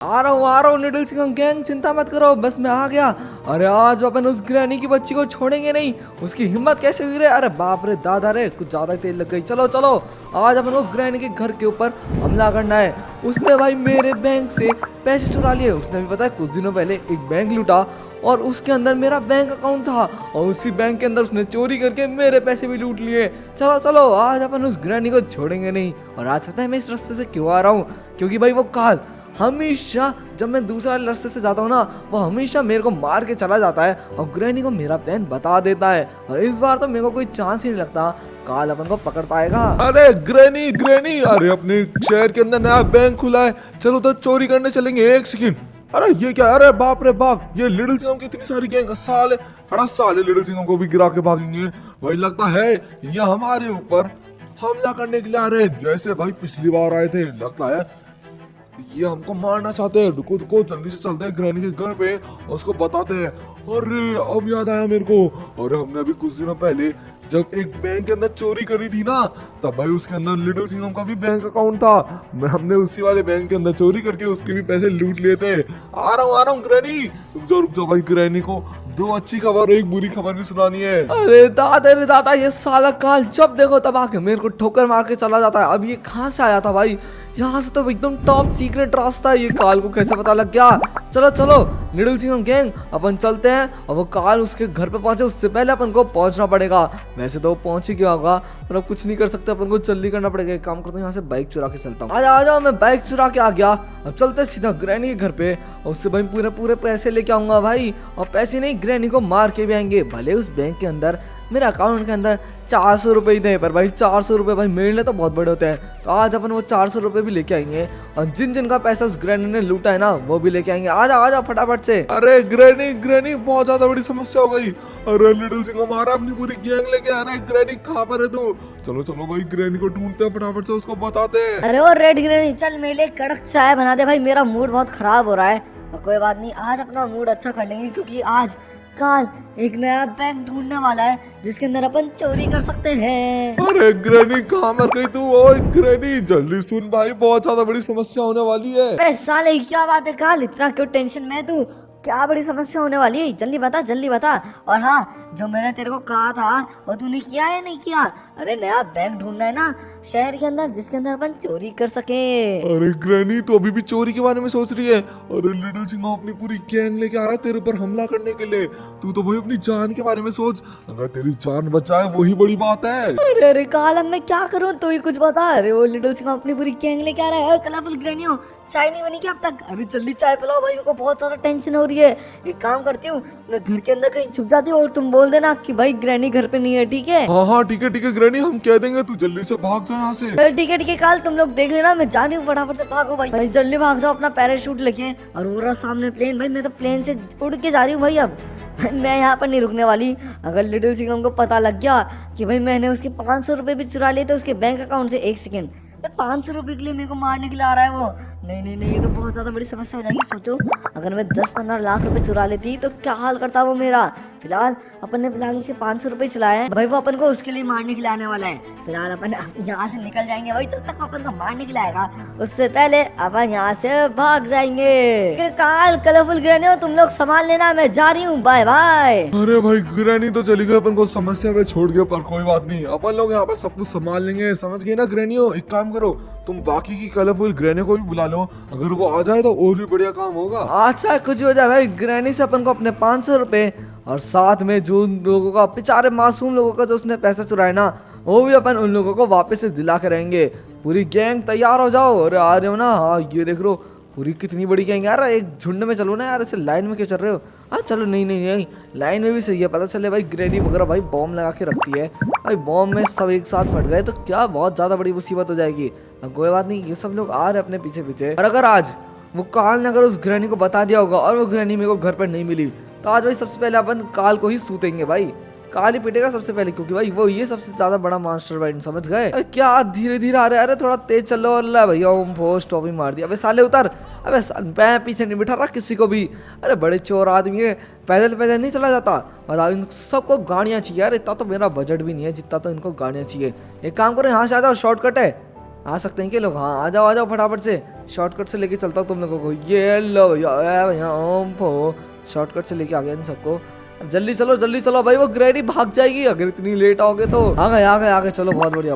आ रहा हूँ needle Singh gang, चिंता मत करो, बस मैं आ गया। अरे आज अपन उस ग्रैनी की बच्ची को छोड़ेंगे नहीं। उसकी हिम्मत कैसे हुई रे? अरे बाप रे दादा रे, कुछ ज्यादा ही तेल लग गई। चलो चलो, आज अपन को ग्रैनी के घर के ऊपर हमला करना है। उसने भाई मेरे बैंक से पैसे चुरा लिए। उसने भी पता है कुछ दिनों पहले एक बैंक लूटा और उसके अंदर मेरा बैंक अकाउंट था और उसी बैंक के अंदर उसने चोरी करके मेरे पैसे भी लूट लिए। चलो चलो, आज अपन उस ग्रैनी को छोड़ेंगे नहीं। और आज पता है मैं इस रास्ते से क्यों आ रहा हूँ? क्योंकि भाई वो काल हमेशा जब मैं दूसरा रास्ते से जाता हूँ ना, वो हमेशा मेरे को मार के चला जाता है और ग्रैनी को मेरा प्लान बता देता है। और इस बार तो मेरे को कोई चांस ही नहीं लगता काल अपन को पकड़ पाएगा। अरे ग्रैनी ग्रैनी, अरे अपने शहर के अंदर नया बैंक खुला है, चलो तो चोरी करने चलेंगे। एक सेकंड, अरे ये क्या? अरे बाप रे बाप, ये लिटिल सिंघम की इतनी सारी गैंग, साले बड़ा साले लिटिल सिंघम को भी गिरा के भागेंगे। भाई लगता है ये हमारे ऊपर हमला करने के लिए आ रहे हैं, जैसे भाई पिछली बार आए थे। लगता है ये हमको मारना चाहते हैं। रुको रुको, जल्दी से चलते हैं ग्रैनी के घर पे, उसको बताते हैं। अरे अब याद आया मेरे को, अरे हमने अभी कुछ दिनों पहले जब एक बैंक के अंदर चोरी करी थी ना, तब भाई उसके अंदर लिटिल सिंघम का भी बैंक अकाउंट था। हमने उसी वाले बैंक के अंदर चोरी करके उसके भी पैसे लूट लिए थे। आ रहा हूँ ग्रैनी, रुक जाओ भाई। ग्रैनी को दो अच्छी खबर और एक बुरी खबर भी सुनानी है। अरे दादा, ये साला काल जब देखो तब आके मेरे को ठोकर मार के चला जाता है। अब ये कहाँ से आया था भाई? यहाँ से तो एकदम टॉप सीक्रेट रास्ता है। ये काल को कैसे पता लग गया? चलो चलो लिटिल सिंघम गैंग, अपन चलते हैं। और वो काल उसके घर पे पहुंचे उससे पहले अपन को पहुंचना पड़ेगा। वैसे तो वो पहुंच ही गया होगा, पर अब कुछ नहीं कर सकते, अपन को जल्दी करना पड़ेगा। एक काम करता हूँ, यहाँ से बाइक चुरा के चलता हूँ। आ जाओ, मैं बाइक चुरा के आ गया। अब चलते सीधा ग्रैनी के घर पे और उससे भाई पूरे पैसे लेके आऊंगा भाई। और पैसे नहीं, ग्रैनी को मार के भी आएंगे। भले उस बैंक के अंदर मेरे अकाउंट के अंदर 400 रुपये ही थे, पर भाई 400 रुपये भाई मेरे लिए तो बहुत बड़े होते हैं। तो आज अपन वो 400 रुपये भी लेके आएंगे और जिन जिन का पैसा उस ग्रैनी ने लूटा है ना, वो भी लेके आएंगे। आ जा फटाफट से। अरे ग्रैनी ग्रैनी, बहुत ज्यादा बड़ी समस्या हो गई। अरे लिटिल सिंघम हमारा अपनी पूरी गैंग लेके आ रहा है। ग्रैनी कहाँ पर है तू? चलो चलो भाई, ग्रैनी को ढूंढते हैं, फटाफट से उसको बताते हैं। अरे वो रेड ग्रेनी, चल मेरे लिए कड़क चाय बना दे भाई, मेरा मूड बहुत खराब हो रहा है। और कोई बात नहीं, आज अपना मूड अच्छा कर लेंगे, क्योंकि आज काल एक नया बैंक ढूंढने वाला है जिसके अंदर अपन चोरी कर सकते हैं। अरे ग्रैनी कहाँ मर गई तू? ओए ग्रैनी जल्दी सुन भाई, बहुत ज्यादा बड़ी समस्या होने वाली है। बे साले क्या बात है काल, इतना क्यों टेंशन में है तू? क्या बड़ी समस्या होने वाली है? जल्दी बता जल्दी बता। और हाँ, जो मैंने तेरे को कहा था वो तूने किया है नहीं किया? अरे नया बैंक ढूंढना है ना शहर के अंदर, जिसके अंदर अपन चोरी कर सके। अरे ग्रैनी तो अभी भी चोरी के बारे में सोच रही है? अरे लिटिल सिंघम अपनी पूरी गैंग लेके आ रहा है तेरे ऊपर हमला करने के लिए। तू तो भाई अपनी जान के बारे में सोच, अगर तेरी जान बचाए वही बड़ी बात है। अरे काल, अब मैं क्या करूँ? तू ही कुछ बता। अरे वो लिटिल सिंह अपनी पूरी गैंग लेके आ रहा है। कलरफुल ग्रैनियो, चाय नहीं बनी क्या अब तक? अरे जल्दी चाय पिलाओ भाई, मेरे को बहुत ज्यादा टेंशन हो रही है। एक काम करती हूँ, मैं घर के अंदर कहीं छुप जाती हूँ और तुम बोल देना कि भाई ग्रैनी घर पे नहीं है, ठीक है? हाँ ठीक है ग्रैनी, हम कह देंगे, तू जल्दी से भाग जा यहाँ से। ठीक है काल, तुम लोग देख लेना, मैं जा रही हूँ, फटाफट से भागो भाई जल्दी भाग जाओ अपना पैराशूट लेके। और वो रहा सामने प्लेन, भाई मैं तो प्लेन से उड़ के जा रही हूँ भाई। अब मैं यहाँ पर नहीं रुकने वाली। अगर लिटिल सिंघम को पता लग गया कि भाई मैंने उसके 500 रुपये भी चुरा लिए थे उसके बैंक अकाउंट से। एक सेकेंड, 500 रुपये के लिए मेरे को मारने के लिए आ रहा है वो? नहीं, ये तो बहुत ज़्यादा बड़ी समस्या हो जाएगी। सोचो अगर मैं 10-15 लाख रुपए चुरा लेती तो क्या हाल करता वो मेरा। फिलहाल अपन ने उसके 500 रुपये चुराए हैं भाई, वो अपन को उसके लिए मारने के लिए आने वाला है। फिलहाल अपन यहाँ से निकल जाएंगे भाई, तब तक अपन को मारने के लिए आएगा, उससे पहले अपन यहाँ से भाग जाएंगे। काल, कलरफुल ग्रैनी, तुम लोग संभाल लेना, मैं जा रही हूँ, बाय बाय। अरे भाई ग्रैनी तो चली गई, अपन को समस्या में छोड़ गया, पर कोई बात नहीं, अपन लोग यहाँ पर सब कुछ संभाल लेंगे। समझ गए ना ग्रैनियो? एक काम करो, तुम बाकी की कलरफुल ग्रैनी को भी बुला लो, अगर वो आ जाए तो और भी बढ़िया काम होगा। अच्छा कुछ भी हो जाए भाई, ग्रैनी से अपन को अपने 500 रुपये और साथ में जो उन लोगों का, बेचारे मासूम लोगों का जो उसने पैसा चुराया ना, वो भी अपन उन लोगों को वापस से दिला के रहेंगे। पूरी गैंग तैयार हो जाओ। अरे आ रहे हो ना? हाँ ये देख लो, पूरी कितनी बड़ी गैंग यार। एक झुंड में चलो ना यार, ऐसे लाइन में क्यों चल रहे हो? हाँ चलो, नहीं, लाइन में भी सही है। पता चले भाई ग्रैनी वगैरह भाई बॉम्ब लगा के रखती है भाई, बॉम्ब में सब एक साथ फट गए तो क्या बहुत ज़्यादा बड़ी मुसीबत हो जाएगी। अब कोई बात नहीं, ये सब लोग आ रहे अपने पीछे। और अगर आज वो काल ने अगर उस ग्रैनी को बता दिया होगा और वो ग्रैनी मेरे को घर पर नहीं मिली, तो आज भाई सबसे पहले अपन काल को ही सूतेंगे भाई। काल ही पिटेगा सबसे पहले, क्योंकि भाई वो ये सबसे ज्यादा बड़ा मास्टरमाइंड, समझ गए? क्या धीरे आ रहे? अरे थोड़ा तेज चलो। अल्लाह भैया, ओम फोर्स टॉप ही मार दिया। अबे साले उतर। अबे मैं पीछे नहीं बिठा रहा किसी को भी। अरे बड़े चोर आदमी है, पैदल नहीं चला जाता। और इन सबको गाड़ियाँ चाहिए यार, इतना तो मेरा बजट भी नहीं है जितना तो इनको गाड़ियाँ चाहिए। एक काम करो, यहाँ से आ जाओ, शॉर्टकट है। आ सकते हैं क्या लोग? हाँ आ जाओ फटाफट से, शॉर्टकट से लेके चलता हूँ तुम लोगों को। ये लो भैया ओम फो, शॉर्टकट से लेके आ गया इन सबको। अब जल्दी चलो भाई, वो ग्रैनी भाग जाएगी अगर इतनी लेट आओगे तो। आ गए चलो, बहुत बढ़िया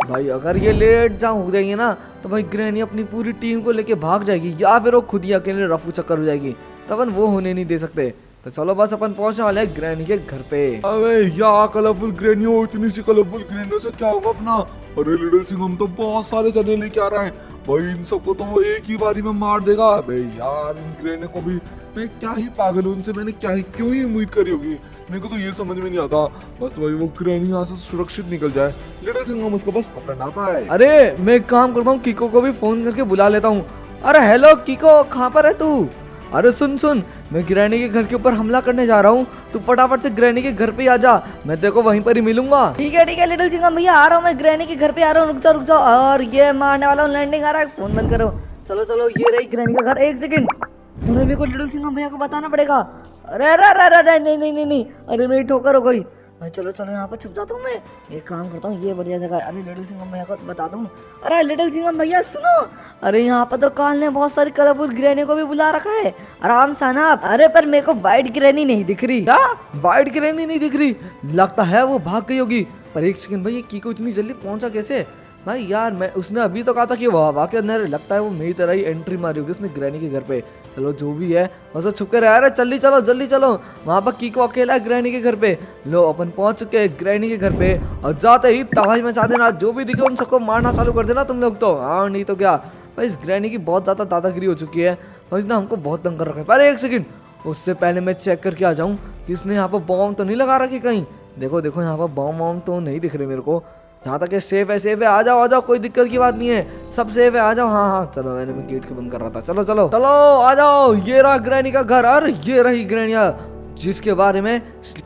भाई। अगर ये लेट हो जाएंगे ना तो भाई ग्रैनी अपनी पूरी टीम को लेके भाग जाएगी, या फिर वो खुद ही अकेले रफू चक्कर हो जाएगी, तो अपन वो होने नहीं दे सकते। तो चलो बस अपन पहुंचने वाले हैं ग्रैनी के घर पे। अबे यार कलरफुल ग्रैनी हो, इतनी सी कलरफुल ग्रैनी से क्या होगा अपना? अरे लिटिल सिंह हम तो बहुत सारे चने लेके आ रहे हैं भाई, इन सबको तो वो एक ही बारी में मार देगा। अबे यार इन ग्रैनी को भी मैं क्या ही पागल हूँ, उनसे मैंने क्यों ही उम्मीद करी होगी, मेरे को तो ये समझ में नहीं आता। बस भाई वो ग्रैनी यहाँ से सुरक्षित निकल जाए, लिटिल सिंह हम उसको बस पकड़ ना पाए। अरे मैं एक काम करता हूँ, किको को भी फोन करके बुला लेता हूँ। अरे हेलो किको, कहाँ पर है तू? अरे सुन, मैं ग्रैनी के घर के ऊपर हमला करने जा रहा हूँ, तू फटाफट से ग्रैनी के घर पे आ जा, मैं तेरे को वहीं पर ही मिलूंगा। ठीक है लिटिल सिंह भैया, आ रहा हूँ मैं ग्रैनी के घर पे आ रहा हूँ, रुक जाओ। और ये मारने वाला लैंडिंग आ रहा है, फोन बंद करो। चलो ये रही ग्रैनी का घर। एक सेकंड, अरे मेरे को लिटिल सिंह भैया को बताना पड़ेगा। अरे नहीं, अरे मेरी ठोकर हो गई भाई। चलो यहाँ पर छुप जाता हूँ मैं, एक काम करता हूँ, ये बढ़िया जगह है। अरे लिटिल सिंह भैया को बता दूँ। अरे लिटिल सिंह भैया सुनो, अरे यहाँ पर तो काल ने बहुत सारी कलरफुल ग्रैनी को भी बुला रखा है, आराम से आना। अरे पर मेरे को व्हाइट ग्रैनी नहीं दिख रही। क्या व्हाइट ग्रैनी नहीं दिख रही? लगता है वो भाग गई होगी। पर एक सेकंड भाई, ये कीको इतनी जल्दी पहुंचा कैसे? भाई यार मैं उसने अभी तो कहा था कि वो हवा के अंदर, लगता है वो मेरी तरह ही एंट्री मारी होगी उसने ग्रैनी के घर पे। चलो जो भी है बस छुप के रह। जल्दी चलो, वहाँ पर कीको अकेला है ग्रैनी के घर पे। लो अपन पहुंच चुके हैं ग्रैनी के घर पे, और जाते ही तबाही मचा देना, जो भी दिखे उन सबको मारना चालू कर देना तुम लोग तो। हाँ नहीं तो क्या भाई, इस ग्रैनी की बहुत ज्यादा दादागिरी हो चुकी है और इसने हमको बहुत तंग कर रखा है। पर एक सेकंड, उससे पहले मैं चेक करके आ जाऊँ कि इसने यहाँ पर बॉम्ब तो नहीं लगा रखी कहीं। देखो यहाँ पर बॉम्ब तो नहीं दिख रहे मेरे को। जहाँ तक सेफ है, आ जाओ, कोई दिक्कत की बात नहीं है, सब सेफ है, आ जाओ। हाँ चलो, मैं गेट के बंद कर रहा था। चलो आ जाओ, ये रहा ग्रैनी का घर। और ये रही ग्रैनिया जिसके बारे में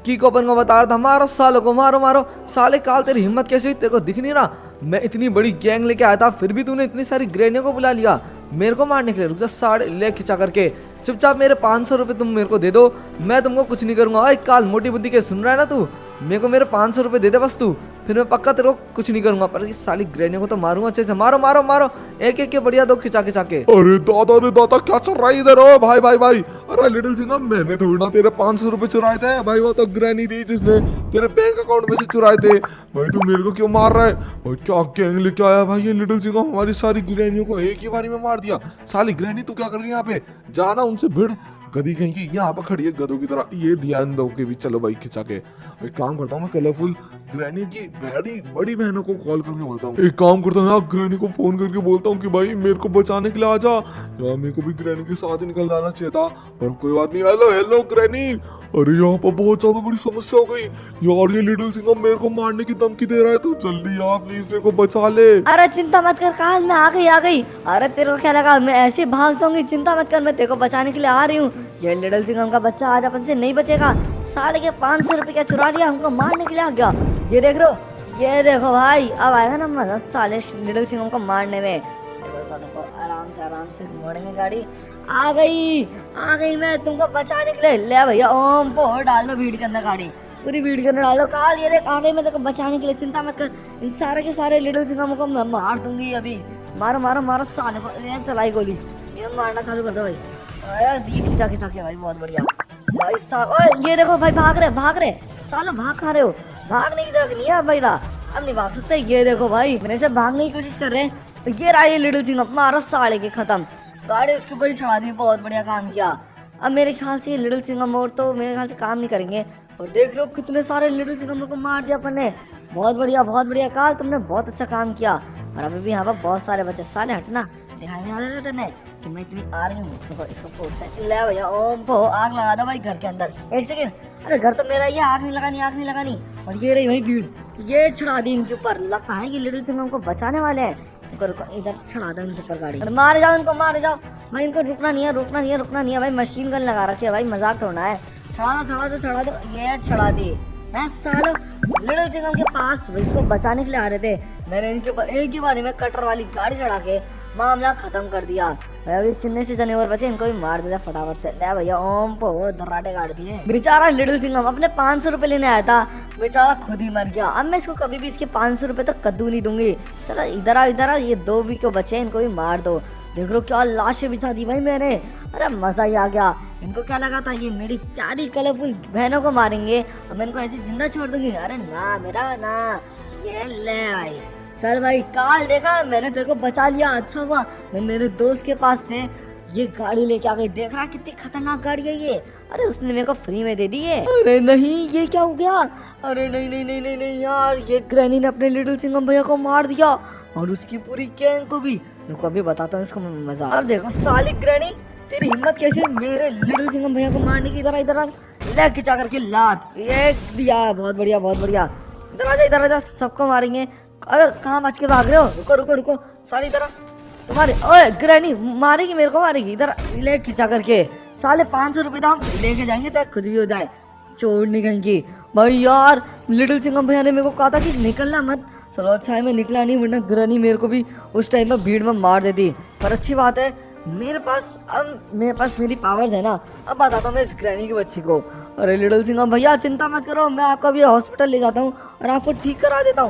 कीको अपन को बता रहा था। मारो सालों को, मारो। साले काल तेरी हिम्मत कैसे हुई, तेरे को दिख नहीं रहा? मैं इतनी बड़ी गैंग लेके आया था, फिर भी तूने इतनी सारी ग्रैनियों को बुला लिया मेरे को मारने के लिए। रुक जा, साढ़े ले खिंचा करके चुपचाप मेरे 500 रुपये तुम मेरे को दे दो, मैं तुमको कुछ नहीं करूंगा। ओए काल, मोटी बुद्धि के सुन रहा है ना तू? मेरे को मेरे 500 रुपये दे दे बस तू, फिर मैं पक्का तेरे को कुछ नहीं करूंगा। पर इस साली ग्रैनियों को तो मारूंगा अच्छे से। मारो, एक के बढ़िया दो खिंचा के। अरे दादा क्या चल रहा है इधर? ओ भाई, अरे लिटिल सिंह मैंने थोड़ी ना तेरे 500 रुपए चुराए थे भाई, वो तो ग्रैनी थी जिसने तेरे बैंक अकाउंट में से चुराए थे भाई। तू मेरे को क्यों मार रहा है भाई? क्या गैंग लेके आया भाई ये लिटिल सिंह? हमारी सारी ग्रैनियों को एक ही बारी में मार दिया। साली ग्रैनी तू क्या कर रही है यहाँ पे? जाना उनसे भिड़, गधी कहीं की यहाँ पर खड़ी है गधों की तरह। ये ध्यान दो के भी। चलो भाई खिंचा के एक काम करता हूँ, मैं कलरफुल ग्रैनी की बड़ी बहनों को कॉल करके बोलता हूँ। एक काम करता हूँ यार, ग्रैनी को फोन करके बोलता हूँ कि भाई मेरे को बचाने के लिए आ जा यार, मेरे को भी ग्रैनी के साथ ही निकल जाना चाहिए था, पर कोई बात नहीं। हेलो ग्रैनी, अरे यहाँ पर बहुत ज्यादा बड़ी समस्या हो गई यार, ये लिटिल सिंह मेरे को मारने की धमकी दे रहा है, तू जल्दी यार प्लीज मेरे को बचा ले। अरे चिंता मत कर काल, मैं आ गई। अरे तेरे को क्या लगा मैं ऐसे भाग जाऊंगी? चिंता मत कर, मैं तेरे को बचाने के लिए आ रही हूँ। ये लिटिल सिंह का बच्चा आज अपन से नहीं बचेगा। साले के 500 रुपये क्या चुरा लिया, हमको मारने के लिए आ गया। ये देख लो, ये देखो भाई, अब आएगा ना मजा साले लिटिल सिंह को मारने में। देखो आराम से मोड़ेंगे गाड़ी। आ गई मैं तुमको बचाने के लिए। ले भैया ओम को डाल दो भीड़ के अंदर, गाड़ी पूरी भीड़ के अंदर डाल दो। काल ये देख, आ गई मैं तेरे को बचाने के लिए, चिंता मत कर। इन सारे के सारे लिटिल सिंह को मैं मार दूंगी अभी। मारो साले को। ये चलाई गोली, ये मारना चालू कर दो भाई। अरे खिंचा के भाई, बहुत बढ़िया भाई साहब। ये देखो भाई, भाग रहे सालो, भाग खा रहे हो? भागने की जरूरत नहीं है भाई, अब नहीं भाग सकते। ये देखो भाई, मेरे से भागने की कोशिश कर रहे हैं, तो ये रहा ये लिटिल सिंह, मारो साले के खत्म। गाड़ी उसके ऊपर चढ़ा दी, बहुत बढ़िया काम किया। अब मेरे ख्याल से ये लिटिल सिंह मोर तो मेरे ख्याल से काम नहीं करेंगे। और देख लो कितने सारे लिटिल सिंह को मार दिया अपन ने। बहुत बढ़िया काल, तुमने बहुत अच्छा काम किया। और अभी भी यहाँ पर बहुत सारे बच्चे, साले हटना, दिखाई नहीं आ रहा तेने कि मैं इतनी आ रही हूँ। देखो इसको फोड़ते हैं। ले भैया ओम को आग लगा दो भाई घर के अंदर। एक सेकंड, अरे घर तो मेरा ही है, आग नहीं लगानी। और ये रही वही भीड़, ये चढ़ा दी इनके ऊपर। लगता है कि लिटिल सिंह हमको बचाने वाले हैं। इधर चढ़ा दो इनके ऊपर गाड़ी, मारे जाओ भाई। इनको रुकना नहीं है भाई, मशीन गन लगा रखी है भाई, मजाक तोड़ना है। चढ़ा दो। ये चढ़ा दी है सालो लिटिल सिंह के पास, इसको बचाने के लिए आ रहे थे। मैंने इनके ऊपर एक ही बारी में कटर वाली गाड़ी चढ़ा के मामला खत्म कर दिया। अभी चिन्ने से जने और बचे, इनको भी मार देता फटाफट से। ले भैया ओम को दर्राटे काट दिए। बेचारा लिटिल सिंघम अपने 500 रुपए लेने आया था, बेचारा खुद ही मर गया। अब मैं इसको कभी भी इसके 500 रुपए तक कद्दू नहीं दूंगी। चलो इधर आ, ये 2 भी को बचे, इनको भी मार दो। देख लो क्या लाशें बिछा दी भाई मैंने, अरे मजा ही आ गया। इनको क्या लगा था ये मेरी प्यारी कलरफुल बहनों को मारेंगे, अब मैं इनको ऐसे जिंदा छोड़ दूंगी। अरे ना मेरा ना, ये ले आई। चल भाई काल, देखा मैंने तेरे को बचा लिया, अच्छा हुआ मैं मेरे दोस्त के पास से ये गाड़ी लेके आ गई। देख रहा कितनी खतरनाक गाड़ी है ये, अरे उसने मेरे को फ्री में दे दी है। अरे नहीं ये क्या हो गया, अरे नहीं नहीं नहीं नहीं नहीं यार, ये ग्रैनी ने अपने लिटिल सिंघम भैया को मार दिया और उसकी पूरी गैंग को भी। रुको अभी बताता हूँ इसको मजा। अब देखो साली ग्रैनी, तेरी हिम्मत कैसे मेरे लिटिल सिंघम भैया को मारने की। इधर ले खिंचा करके लात, ये दिया, बहुत बढ़िया बहुत बढ़िया। इधर आजा सबको मारेंगे। अरे कहाँ बच के भाग रहे हो, रुको रुको रुको सारी तरह तुम्हारे। ओए ग्रैनी मारेगी, मेरे को मारेगी। इधर ले खिंचा करके, साले 500 रुपए तो हम लेके जाएंगे चाहे खुद भी हो जाए, चोर नहीं कहेंगी। भाई यार लिटिल सिंघम भैया ने मेरे को कहा था कि निकलना मत, चलो अच्छा है मैं निकला नहीं, वरना ग्रैनी मेरे को भी उस टाइम में भीड़ में मार देती। पर अच्छी बात है मेरे पास मेरी पावर्स है ना। अब बताता हूँ मैं इस ग्रैनी की बच्ची को। अरे लिटिल सिंघम भैया चिंता मत करो, मैं आपको अभी हॉस्पिटल ले जाता हूँ और आपको ठीक करा देता हूँ।